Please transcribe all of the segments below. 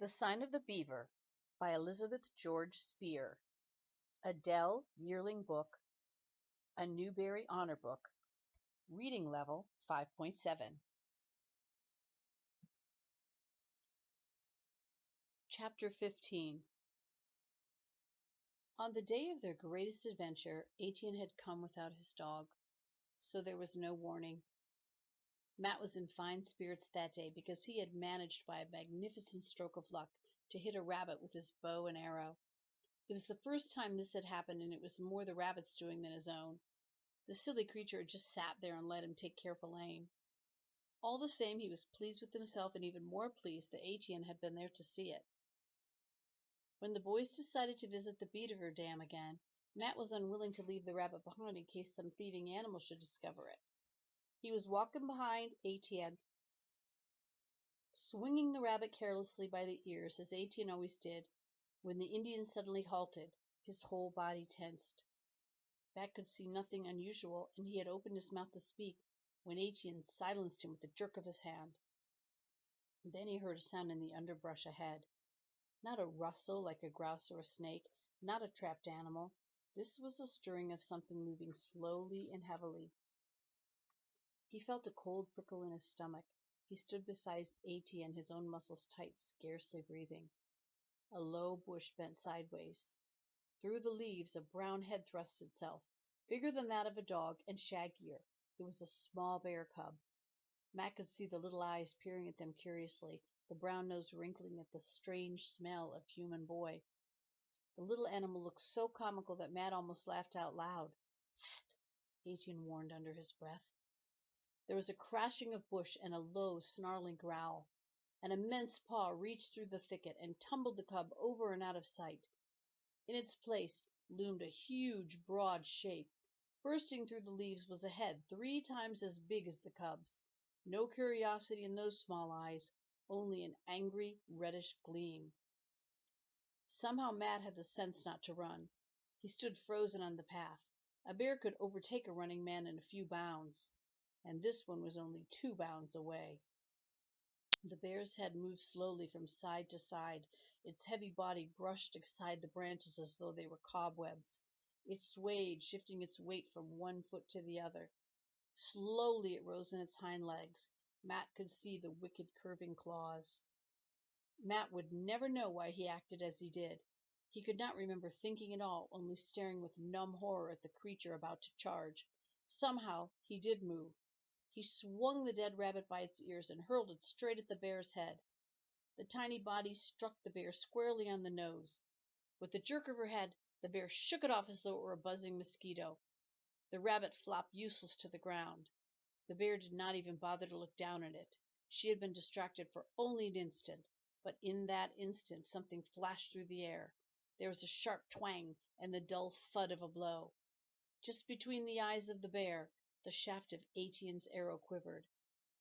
The Sign of the Beaver by Elizabeth George Spear, a Dell Yearling book, a Newberry Honor book, reading level 5.7. Chapter 15. On the day of their greatest adventure, Etienne had come without his dog, so there was no warning. Matt was in fine spirits that day because he had managed by a magnificent stroke of luck to hit a rabbit with his bow and arrow. It was the first time this had happened, and it was more the rabbit's doing than his own. The silly creature had just sat there and let him take careful aim. All the same, he was pleased with himself and even more pleased that Etienne had been there to see it. When the boys decided to visit the Beaver Dam again, Matt was unwilling to leave the rabbit behind in case some thieving animal should discover it. He was walking behind Etienne, swinging the rabbit carelessly by the ears, as Etienne always did, when the Indian suddenly halted. His whole body tensed. Matt could see nothing unusual, and he had opened his mouth to speak, when Etienne silenced him with a jerk of his hand. Then he heard a sound in the underbrush ahead. Not a rustle like a grouse or a snake, not a trapped animal. This was the stirring of something moving slowly and heavily. He felt a cold prickle in his stomach. He stood beside Etienne, his own muscles tight, scarcely breathing. A low bush bent sideways. Through the leaves a brown head thrust itself, bigger than that of a dog and shaggier. It was a small bear cub. Matt could see the little eyes peering at them curiously, the brown nose wrinkling at the strange smell of human boy. The little animal looked so comical that Matt almost laughed out loud. "Psst!" Etienne warned under his breath. There was a crashing of bush and a low, snarling growl. An immense paw reached through the thicket and tumbled the cub over and out of sight. In its place loomed a huge, broad shape. Bursting through the leaves was a head 3 times as big as the cub's. No curiosity in those small eyes, only an angry, reddish gleam. Somehow Matt had the sense not to run. He stood frozen on the path. A bear could overtake a running man in a few bounds, and this one was only 2 bounds away. The bear's head moved slowly from side to side. Its heavy body brushed aside the branches as though they were cobwebs. It swayed, shifting its weight from one foot to the other. Slowly it rose on its hind legs. Matt could see the wicked curving claws. Matt would never know why he acted as he did. He could not remember thinking at all, only staring with numb horror at the creature about to charge. Somehow he did move. He swung the dead rabbit by its ears and hurled it straight at the bear's head. The tiny body struck the bear squarely on the nose. With a jerk of her head, the bear shook it off as though it were a buzzing mosquito. The rabbit flopped useless to the ground. The bear did not even bother to look down at it. She had been distracted for only an instant, but in that instant something flashed through the air. There was a sharp twang and the dull thud of a blow. Just between the eyes of the bear, the shaft of Etienne's arrow quivered.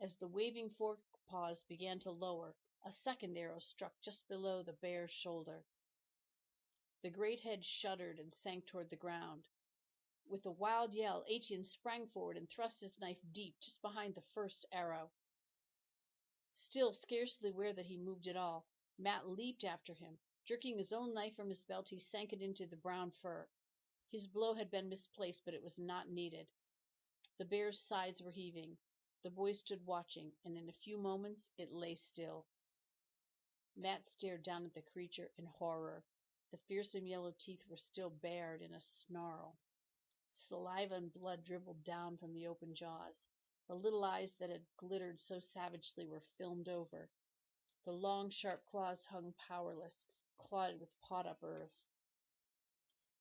As the waving forked paws began to lower, a second arrow struck just below the bear's shoulder. The great head shuddered and sank toward the ground. With a wild yell, Etienne sprang forward and thrust his knife deep just behind the first arrow. Still scarcely aware that he moved at all, Matt leaped after him. Jerking his own knife from his belt, he sank it into the brown fur. His blow had been misplaced, but it was not needed. The bear's sides were heaving. The boys stood watching, and in a few moments it lay still. Matt stared down at the creature in horror. The fearsome yellow teeth were still bared in a snarl. Saliva and blood dribbled down from the open jaws. The little eyes that had glittered so savagely were filmed over. The long, sharp claws hung powerless, clodded with pawed-up earth.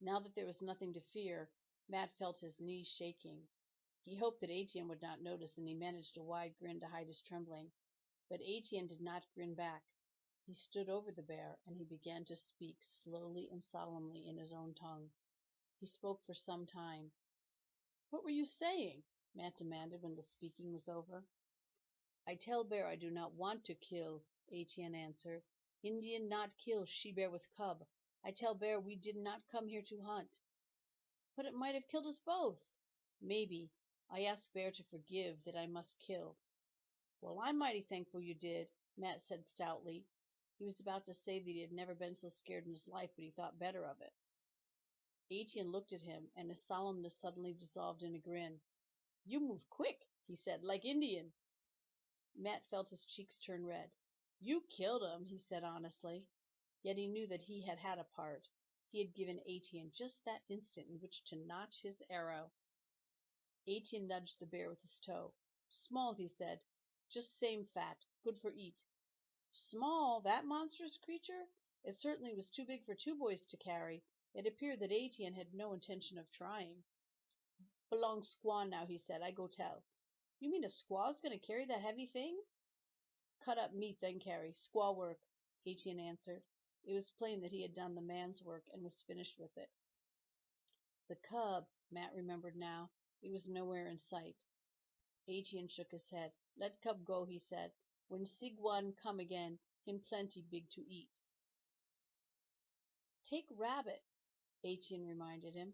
Now that there was nothing to fear, Matt felt his knees shaking. He hoped that Etienne would not notice, and he managed a wide grin to hide his trembling. But Etienne did not grin back. He stood over the bear, and he began to speak slowly and solemnly in his own tongue. He spoke for some time. "What were you saying?" Matt demanded when the speaking was over. "I tell bear I do not want to kill," Etienne answered. "Indian not kill she-bear with cub. I tell bear we did not come here to hunt." "But it might have killed us both." "Maybe. I ask bear to forgive that I must kill." "Well, I'm mighty thankful you did," Matt said stoutly. He was about to say that he had never been so scared in his life, but he thought better of it. Etienne looked at him, and his solemnness suddenly dissolved in a grin. "You move quick," he said, "like Indian." Matt felt his cheeks turn red. "You killed him," he said honestly. Yet he knew that he had had a part. He had given Etienne just that instant in which to notch his arrow. Etienne nudged the bear with his toe. "Small," he said. "Just same fat. Good for eat." Small, that monstrous creature? It certainly was too big for two boys to carry. It appeared that Etienne had no intention of trying. "Belong squaw now," he said. "I go tell." "You mean a squaw's going to carry that heavy thing?" "Cut up meat, then carry. Squaw work," Etienne answered. It was plain that he had done the man's work and was finished with it. The cub, Matt remembered now. It was nowhere in sight. Etienne shook his head. "Let cub go," he said. "When sig one come again, him plenty big to eat." "Take rabbit," Etienne reminded him.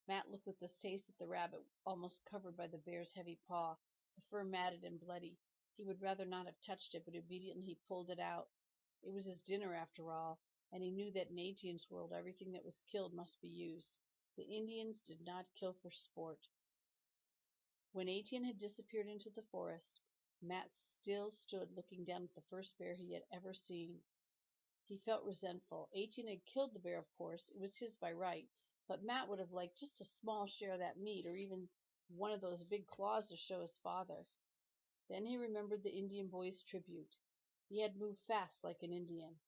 Matt looked with distaste at the rabbit, almost covered by the bear's heavy paw, the fur matted and bloody. He would rather not have touched it, but obediently he pulled it out. It was his dinner, after all, and he knew that in Etienne's world everything that was killed must be used. The Indians did not kill for sport. When Etienne had disappeared into the forest, Matt still stood looking down at the first bear he had ever seen. He felt resentful. Etienne had killed the bear, of course. It was his by right, but Matt would have liked just a small share of that meat, or even one of those big claws to show his father. Then he remembered the Indian boy's tribute. He had moved fast like an Indian.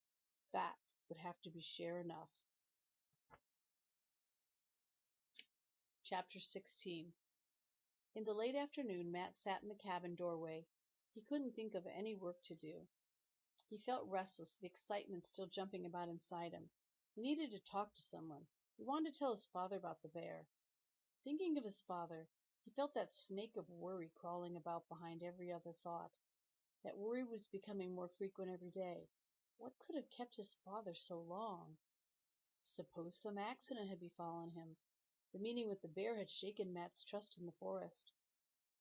That would have to be share enough. Chapter 16. In the late afternoon, Matt sat in the cabin doorway. He couldn't think of any work to do. He felt restless, the excitement still jumping about inside him. He needed to talk to someone. He wanted to tell his father about the bear. Thinking of his father, he felt that snake of worry crawling about behind every other thought. That worry was becoming more frequent every day. What could have kept his father so long? Suppose some accident had befallen him. The meeting with the bear had shaken Matt's trust in the forest.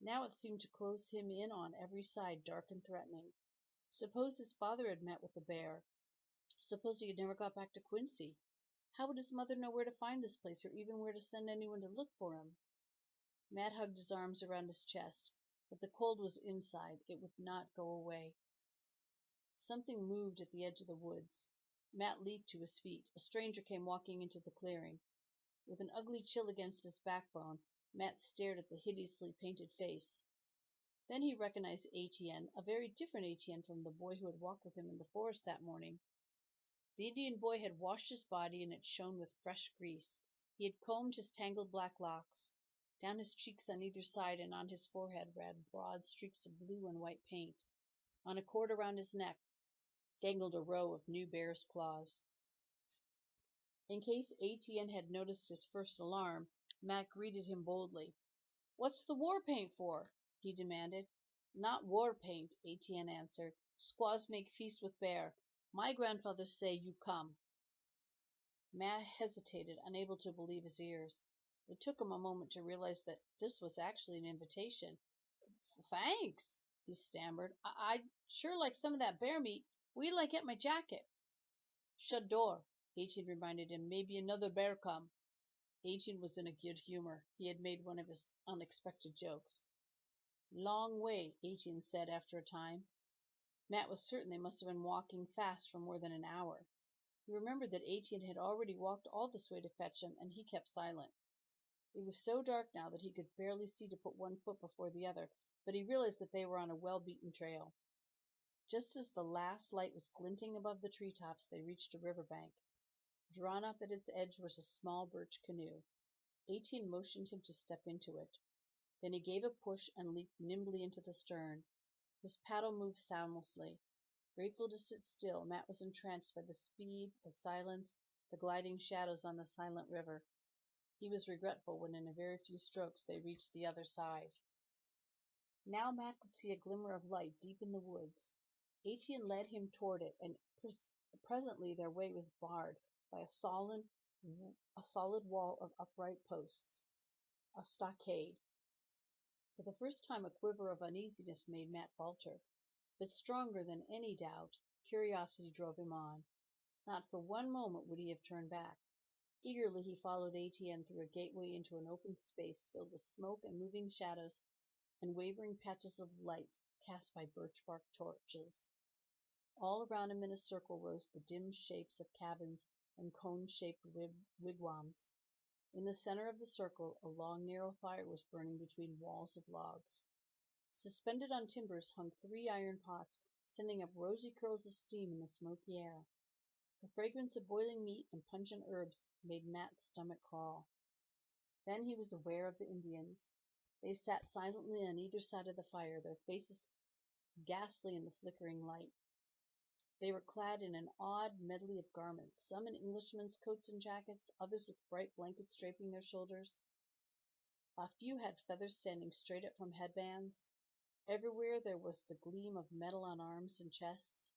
Now it seemed to close him in on every side, dark and threatening. Suppose his father had met with the bear. Suppose he had never got back to Quincy. How would his mother know where to find this place, or even where to send anyone to look for him? Matt hugged his arms around his chest. But the cold was inside. It would not go away. Something moved at the edge of the woods. Matt leaped to his feet. A stranger came walking into the clearing. With an ugly chill against his backbone, Matt stared at the hideously painted face. Then he recognized Etienne, a very different Etienne from the boy who had walked with him in the forest that morning. The Indian boy had washed his body, and it shone with fresh grease. He had combed his tangled black locks. Down his cheeks on either side and on his forehead ran broad streaks of blue and white paint. On a cord around his neck dangled a row of new bear's claws. In case Etienne had noticed his first alarm, Matt greeted him boldly. "What's the war paint for?" he demanded. "Not war paint," Etienne answered. "Squaws make feast with bear. My grandfather say you come." Matt hesitated, unable to believe his ears. It took him a moment to realize that this was actually an invitation. "Thanks," he stammered. I'd sure like some of that bear meat. Wait till I get my jacket." "Shut door," Etienne reminded him. "Maybe another bear come." Etienne was in a good humor. He had made one of his unexpected jokes. "Long way," Etienne said after a time. Matt was certain they must have been walking fast for more than an hour. He remembered that Etienne had already walked all this way to fetch him, and he kept silent. It was so dark now that he could barely see to put one foot before the other, but he realized that they were on a well-beaten trail. Just as the last light was glinting above the treetops, they reached a river bank. Drawn up at its edge was a small birch canoe. Etienne motioned him to step into it. Then he gave a push and leaped nimbly into the stern. His paddle moved soundlessly. Grateful to sit still, Matt was entranced by the speed, the silence, the gliding shadows on the silent river. He was regretful when in a very few strokes they reached the other side. Now Matt could see a glimmer of light deep in the woods. Etienne led him toward it, and presently their way was barred by a solid wall of upright posts, a stockade. For the first time a quiver of uneasiness made Matt falter. But stronger than any doubt Curiosity drove him on. Not for one moment would he have turned back. Eagerly he followed Etienne through a gateway into an open space filled with smoke and moving shadows and wavering patches of light cast by birch-bark torches. All around him in a circle rose the dim shapes of cabins and cone-shaped wigwams. In the center of the circle a long narrow fire was burning between walls of logs. Suspended on timbers hung 3 iron pots, sending up rosy curls of steam in the smoky air. The fragrance of boiling meat and pungent herbs made Matt's stomach crawl. Then he was aware of the Indians. They sat silently on either side of the fire, their faces ghastly in the flickering light. They were clad in an odd medley of garments, some in Englishmen's coats and jackets, others with bright blankets draping their shoulders. A few had feathers standing straight up from headbands. Everywhere there was the gleam of metal on arms and chests.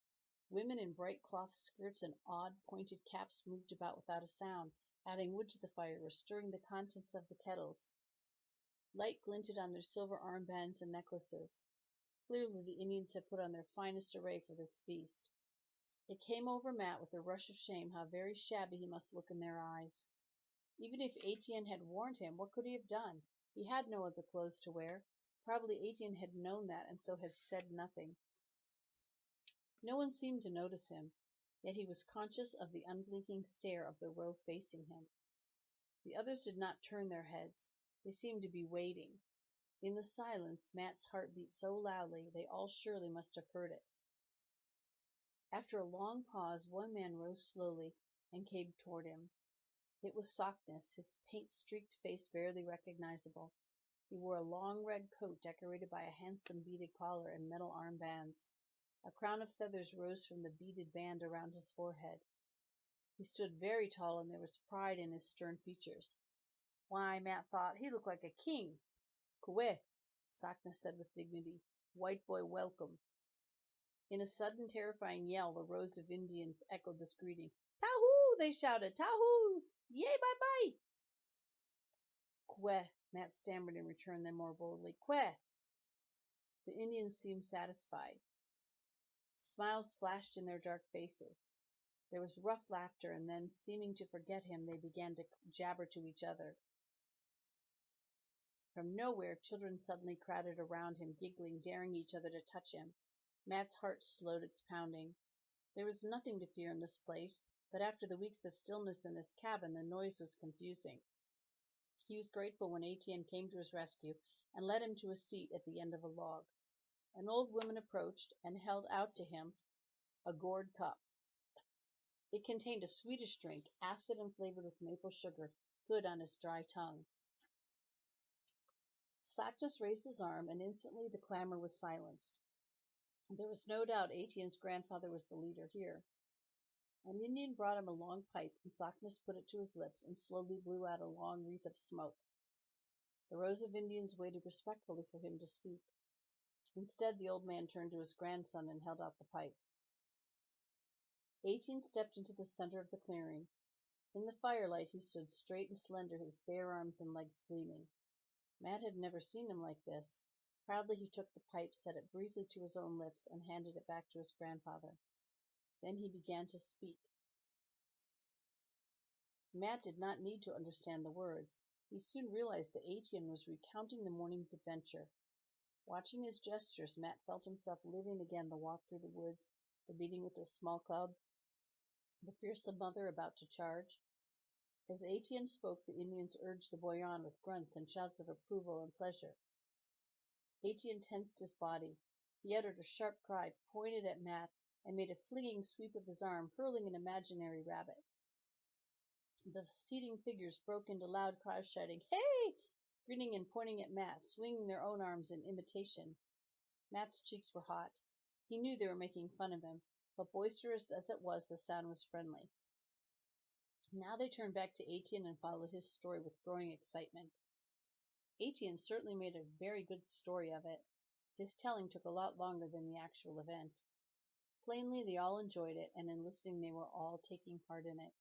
Women in bright cloth skirts and odd pointed caps moved about without a sound, adding wood to the fire or stirring the contents of the kettles. Light glinted on their silver armbands and necklaces. Clearly the Indians had put on their finest array for this feast. It came over Matt with a rush of shame how very shabby he must look in their eyes. Even if Etienne had warned him, what could he have done? He had no other clothes to wear. Probably Etienne had known that and so had said nothing. No one seemed to notice him, yet he was conscious of the unblinking stare of the row facing him. The others did not turn their heads. They seemed to be waiting. In the silence, Matt's heart beat so loudly they all surely must have heard it. After a long pause, one man rose slowly and came toward him. It was Sockness, his paint-streaked face barely recognizable. He wore a long red coat decorated by a handsome beaded collar and metal armbands. A crown of feathers rose from the beaded band around his forehead. He stood very tall, and there was pride in his stern features. Why, Matt thought, he looked like a king. "Kuwe," Sockness said with dignity. "White boy welcome." In a sudden terrifying yell, the rows of Indians echoed this greeting. "Tahu!" they shouted. "Tahu! Yea, bye-bye!" "Kwe," Matt stammered in return, then more boldly, "Kwe." The Indians seemed satisfied. Smiles flashed in their dark faces. There was rough laughter, and then, seeming to forget him, they began to jabber to each other. From nowhere, children suddenly crowded around him, giggling, daring each other to touch him. Matt's heart slowed its pounding. There was nothing to fear in this place, but after the weeks of stillness in his cabin, the noise was confusing. He was grateful when Etienne came to his rescue and led him to a seat at the end of a log. An old woman approached and held out to him a gourd cup. It contained a sweetish drink, acid and flavored with maple sugar, good on his dry tongue. Sockness raised his arm, and instantly the clamor was silenced. There was no doubt Etienne's grandfather was the leader here. An Indian brought him a long pipe, and Sockness put it to his lips and slowly blew out a long wreath of smoke. The rows of Indians waited respectfully for him to speak. Instead, the old man turned to his grandson and held out the pipe. Etienne stepped into the center of the clearing. In the firelight he stood straight and slender, his bare arms and legs gleaming. Matt had never seen him like this. Proudly he took the pipe, set it briefly to his own lips, and handed it back to his grandfather. Then he began to speak. Matt did not need to understand the words. He soon realized that Etienne was recounting the morning's adventure. Watching his gestures, Matt felt himself living again the walk through the woods, the meeting with the small cub, the fearsome mother about to charge. As Etienne spoke, the Indians urged the boy on with grunts and shouts of approval and pleasure. Etienne tensed his body. He uttered a sharp cry, pointed at Matt, and made a flinging sweep of his arm, hurling an imaginary rabbit. The receding figures broke into loud cries, shouting, "Hey!" grinning and pointing at Matt, swinging their own arms in imitation. Matt's cheeks were hot. He knew they were making fun of him, but boisterous as it was, the sound was friendly. Now they turned back to Etienne and followed his story with growing excitement. Etienne certainly made a very good story of it. His telling took a lot longer than the actual event. Plainly they all enjoyed it, and in listening they were all taking part in it.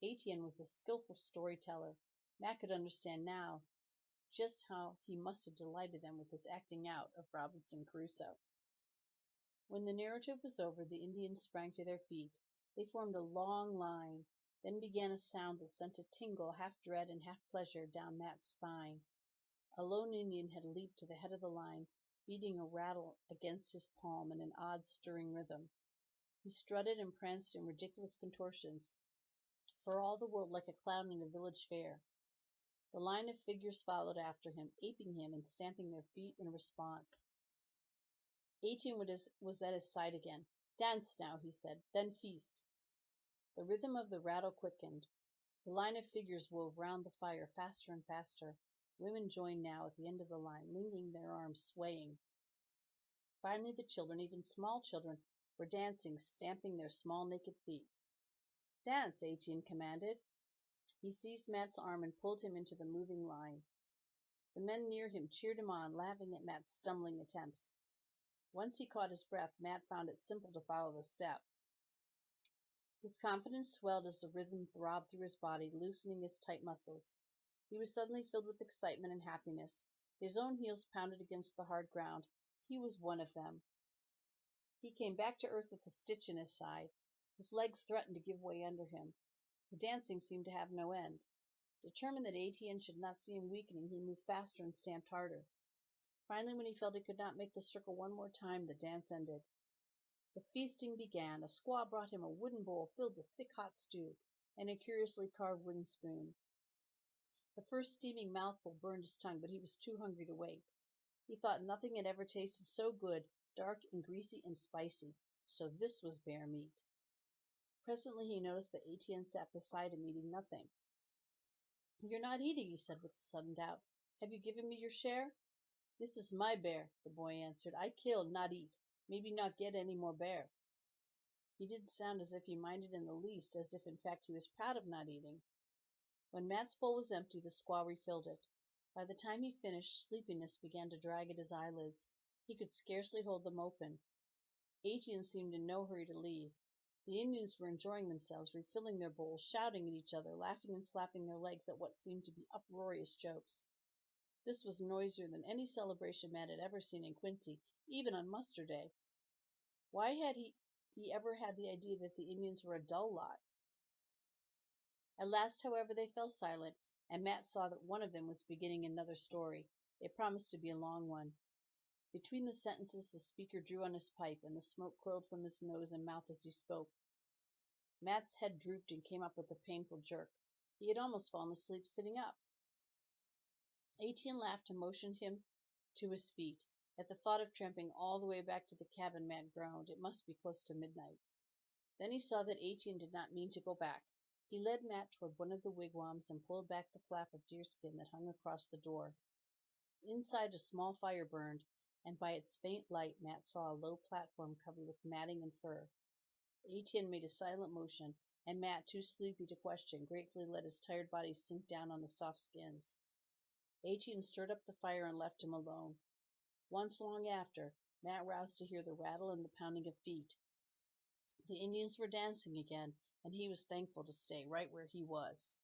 Etienne was a skillful storyteller. Matt could understand now just how he must have delighted them with his acting out of Robinson Crusoe. When the narrative was over, the Indians sprang to their feet. They formed a long line. Then began a sound that sent a tingle, half dread and half pleasure, down Matt's spine. A lone Indian had leaped to the head of the line, beating a rattle against his palm in an odd, stirring rhythm. He strutted and pranced in ridiculous contortions, for all the world like a clown in a village fair. The line of figures followed after him, aping him and stamping their feet in response. 18 was at his side again. "Dance now," he said, "then feast." The rhythm of the rattle quickened. The line of figures wove round the fire faster and faster. Women joined now at the end of the line, linking their arms, swaying. Finally the children, even small children, were dancing, stamping their small naked feet. "Dance," Etienne commanded. He seized Matt's arm and pulled him into the moving line. The men near him cheered him on, laughing at Matt's stumbling attempts. Once he caught his breath, Matt found it simple to follow the step. His confidence swelled as the rhythm throbbed through his body, loosening his tight muscles. He was suddenly filled with excitement and happiness. His own heels pounded against the hard ground. He was one of them. He came back to earth with a stitch in his side. His legs threatened to give way under him. The dancing seemed to have no end. Determined that Etienne should not see him weakening, he moved faster and stamped harder. Finally, when he felt he could not make the circle one more time, the dance ended. The feasting began. A squaw brought him a wooden bowl filled with thick hot stew, and a curiously carved wooden spoon. The first steaming mouthful burned his tongue, but he was too hungry to wait. He thought nothing had ever tasted so good, dark and greasy and spicy. So this was bear meat. Presently he noticed that Etienne sat beside him, eating nothing. "You're not eating," he said with a sudden doubt. "Have you given me your share?" "This is my bear," the boy answered. "I kill, not eat. Maybe not get any more bear." He didn't sound as if he minded in the least, as if in fact he was proud of not eating. When Matt's bowl was empty, the squaw refilled it. By the time he finished, sleepiness began to drag at his eyelids. He could scarcely hold them open. Etienne seemed in no hurry to leave. The Indians were enjoying themselves, refilling their bowls, shouting at each other, laughing and slapping their legs at what seemed to be uproarious jokes. This was noisier than any celebration Matt had ever seen in Quincy, even on muster day. Why had he ever had the idea that the Indians were a dull lot? At last, however, they fell silent, and Matt saw that one of them was beginning another story. It promised to be a long one. Between the sentences the speaker drew on his pipe, and the smoke curled from his nose and mouth as he spoke. Matt's head drooped and came up with a painful jerk. He had almost fallen asleep sitting up. Etienne laughed and motioned him to his feet. At the thought of tramping all the way back to the cabin, Matt groaned. It must be close to midnight. Then he saw that Etienne did not mean to go back. He led Matt toward one of the wigwams and pulled back the flap of deerskin that hung across the door. Inside a small fire burned, and by its faint light Matt saw a low platform covered with matting and fur. Etienne made a silent motion, and Matt, too sleepy to question, gratefully let his tired body sink down on the soft skins. Etienne stirred up the fire and left him alone. Once long after, Matt roused to hear the rattle and the pounding of feet. The Indians were dancing again, and he was thankful to stay right where he was.